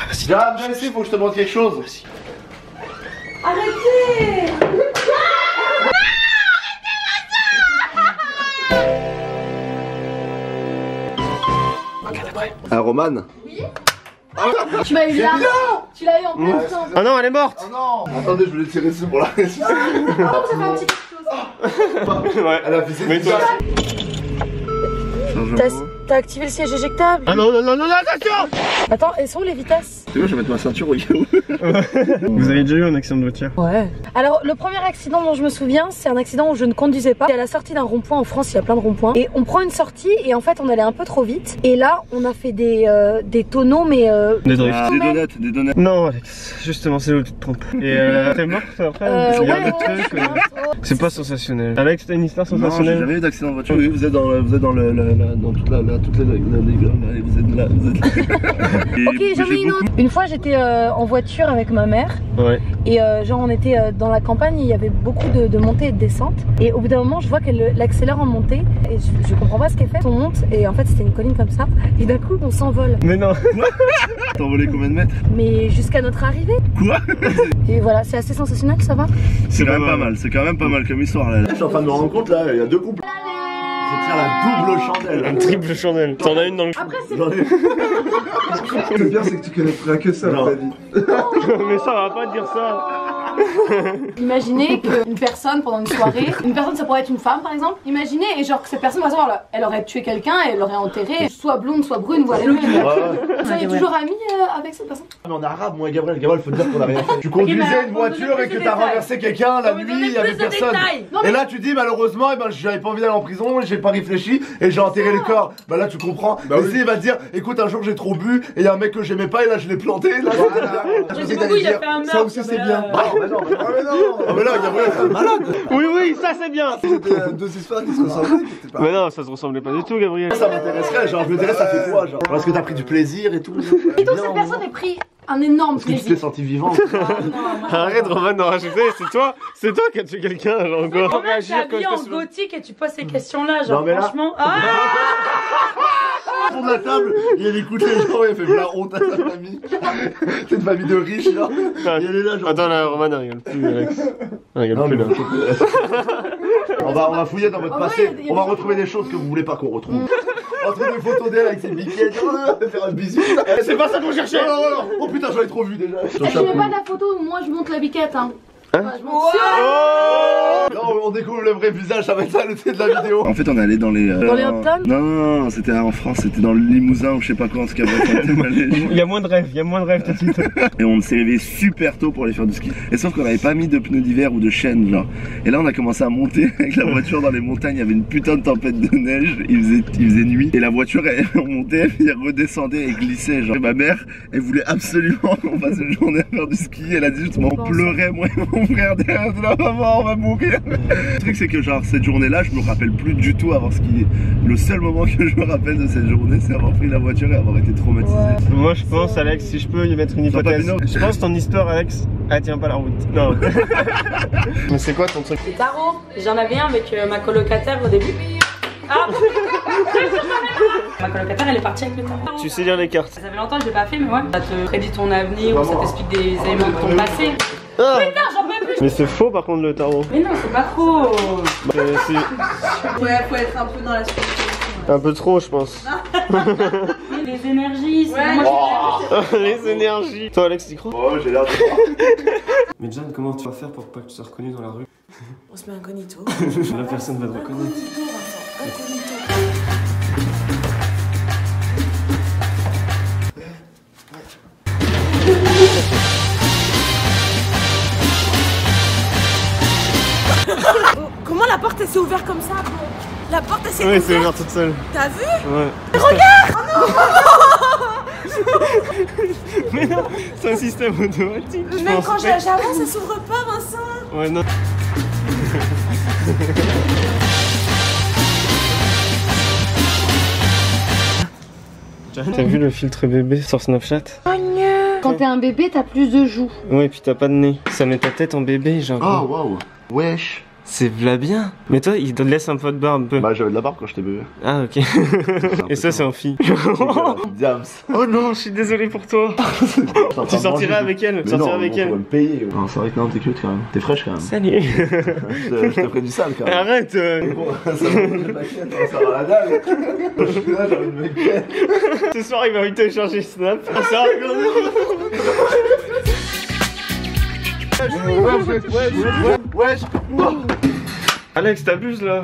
Vas-y. Viens ici, faut que je te montre quelque chose. Vas-y. Arrêtez. Un Roman. Oui. Tu m'as eu là. Tu l'as eu en plein temps. Ah non, elle est morte. Oh non. Attendez, je voulais tirer dessus pour la réussir. Ça fait un petit quelque chose. Ouais. Elle a visé. Mais toi. T'as activé le siège éjectable? Ah non, non, non, non, attention. Attends, elles sont où les vitesses? C'est quoi, je vais mettre ma ceinture au cas où. Vous avez déjà eu un accident de voiture? Ouais. Alors le premier accident dont je me souviens, c'est un accident où je ne conduisais pas. C'est à la sortie d'un rond-point. En France, il y a plein de ronds-points. Et on prend une sortie et en fait on allait un peu trop vite. Et là, on a fait des tonneaux, mais Des drifts. Ah, des donuts. Non, Alex, justement, c'est là où tu te trompes. Et t'es morte après? Il y a des trucs, c'est pas sensationnel. Alex, t'as une histoire Non, j'ai sensationnelle? jamais eu d'accident de voiture. Oui, vous êtes dans toute la toutes les vous êtes là. Ok, j'en ai une autre. Une fois, j'étais en voiture avec ma mère. Ouais. Et genre, on était dans la campagne. Il y avait beaucoup de montées et de descentes. Et au bout d'un moment, je vois qu'elle accélère en montée. Et je comprends pas ce qu'elle fait. On monte. Et en fait, c'était une colline comme ça. Et d'un coup, on s'envole. Mais non. T'as envolé combien de mètres? Mais jusqu'à notre arrivée. Quoi? Et voilà, c'est assez sensationnel, ça va? C'est quand même pas mal. C'est quand même pas mal comme histoire là. Je suis en train de me rendre compte là, il y a deux couples. Je tire la double chandelle. Une triple chandelle. T'en as une dans le cou. Après, c'est... Le pire, c'est que tu connais que ça dans ta vie. Mais ça va pas dire ça. Imaginez qu'une personne pendant une soirée, une personne ça pourrait être une femme par exemple, imaginez et genre que cette personne par exemple elle aurait tué quelqu'un et elle l'aurait enterré, soit blonde, soit brune, ou elle Vous avez toujours ami avec cette personne? Mais on est arabe, moi et Gabriel. Gabriel, faut dire qu'on a rien fait. Tu conduisais une voiture et que t'as renversé quelqu'un la nuit, il y avait personne. Et là, tu dis malheureusement, eh ben, j'avais pas envie d'aller en prison, j'ai pas réfléchi et j'ai enterré le corps. Bah là, tu comprends. Bah ici, il va te dire, écoute, un jour j'ai trop bu et il y a un mec que j'aimais pas et là, je l'ai planté. Là, ça aussi, c'est bien. Non, mais là, Gabriel, c'est un malade. Oui, ça c'est bien. C'était deux histoires qui se ressemblaient. Mais non, ça se ressemblait pas du tout, Gabriel. Ça m'intéresserait, genre, je me dirais, ça fait quoi, genre? Parce que t'as pris du plaisir et tout. Et donc cette personne a pris un énorme Est-ce que tu t'es plaisir. senti vivant? Arrête, Roman, d'en rajouter. C'est toi qui as tué quelqu'un, genre encore. En fait, t'es habillé en gothique et tu poses ces questions-là, genre Non, mais là- franchement. Ah Autour de la table, il écoute les gens et il fait la honte à sa famille. C'est une famille de riches, là. Et elle est là, genre. Attends, là, Roman, elle rigole plus, Alex. Elle rigole plus, là. On va fouiller dans votre En passé, vrai, y a on va des retrouver des choses que vous voulez pas qu'on retrouve. On trouve des photos d'elle avec ses biquettes, faire un bisou. C'est pas ça qu'on cherchait. Non. Oh putain, j'en ai trop vu déjà. Je mets pas de la photo, moi je monte la biquette hein. Je monte Non, on découvre le vrai visage, ça va être ça le thé de la vidéo. En fait, on est allé dans les. Dans les Hamptons? Non, c'était en France, c'était dans le Limousin ou je sais pas quoi, en tout cas, Il y a moins de rêves tout de suite. Et on s'est levé super tôt pour aller faire du ski. Et sauf qu'on avait pas mis de pneus d'hiver ou de chaînes, genre. Et là, on a commencé à monter avec la voiture dans les montagnes. Il y avait une putain de tempête de neige. Il faisait nuit. Et la voiture, elle montait, elle redescendait et glissait, genre. Et ma mère, elle voulait absolument qu'on passe une journée à faire du ski. Elle a dit justement, on pleurait, moi et mon frère derrière. De la maman, on va mourir. Le truc, c'est que, genre, cette journée-là, je me rappelle plus du tout avoir skié. Le seul moment que je me rappelle de cette journée, c'est avoir pris la voiture et avoir été traumatisé. Ouais. Moi, je pense, Alex, si je peux y mettre une hypothèse. Je pense ton histoire, Alex, elle tient pas la route. Non. Mais c'est quoi ton truc? Les tarots, j'en avais un avec ma colocataire au début. Ah ma colocataire elle est partie avec le tarot. Tu sais lire les cartes. Ça fait longtemps que je l'ai pas fait mais ouais. Ça te prédit ton avenir ou ça t'explique des éléments de ton passé. Ah. Putain j'en peux plus. Mais c'est faux par contre le tarot. Mais non c'est pas trop. C'est Ouais, faut être un peu dans la spiritualité. un peu trop, je pense. Les énergies, c'est Ouais. moi Les énergies. Toi, Alex, t'y crois? Oh, j'ai l'air de. Mais John, comment tu vas faire pour pas que tu sois reconnu dans la rue? On se met incognito. La personne va te reconnaître. Incognito. Comment la porte elle s'est ouverte comme ça? La porte elle s'est Oui, ouverte. c'est ouvert toute seule. T'as vu? Ouais. Mais non, c'est un système automatique. je Même pense. quand j'avance, ça s'ouvre pas, Vincent. Ouais, non. T'as vu le filtre bébé sur Snapchat? Quand t'es un bébé, t'as plus de joues. Ouais, et puis t'as pas de nez. Ça met ta tête en bébé, genre. Oh, waouh. Wesh. C'est v'là bien. Mais toi, il te laisse un peu de barbe un peu. Bah j'avais de la barbe quand j'étais bébé. Ah ok. Et ça c'est en fille. Diams. Oh non, je suis désolé pour toi. Tu sortiras avec elle. Tu sortiras avec elle. On va me payer. Non, c'est vrai que non, t'es cute quand même. T'es fraîche quand même. Salut. Je te ferai du sale quand même. Arrête. Bon, ça va paquette, ça va la dalle. Je suis là, j'ai envie de me ken. Ce soir, il va inviter à changer Snap. Ça Wesh. Alex, t'abuses là.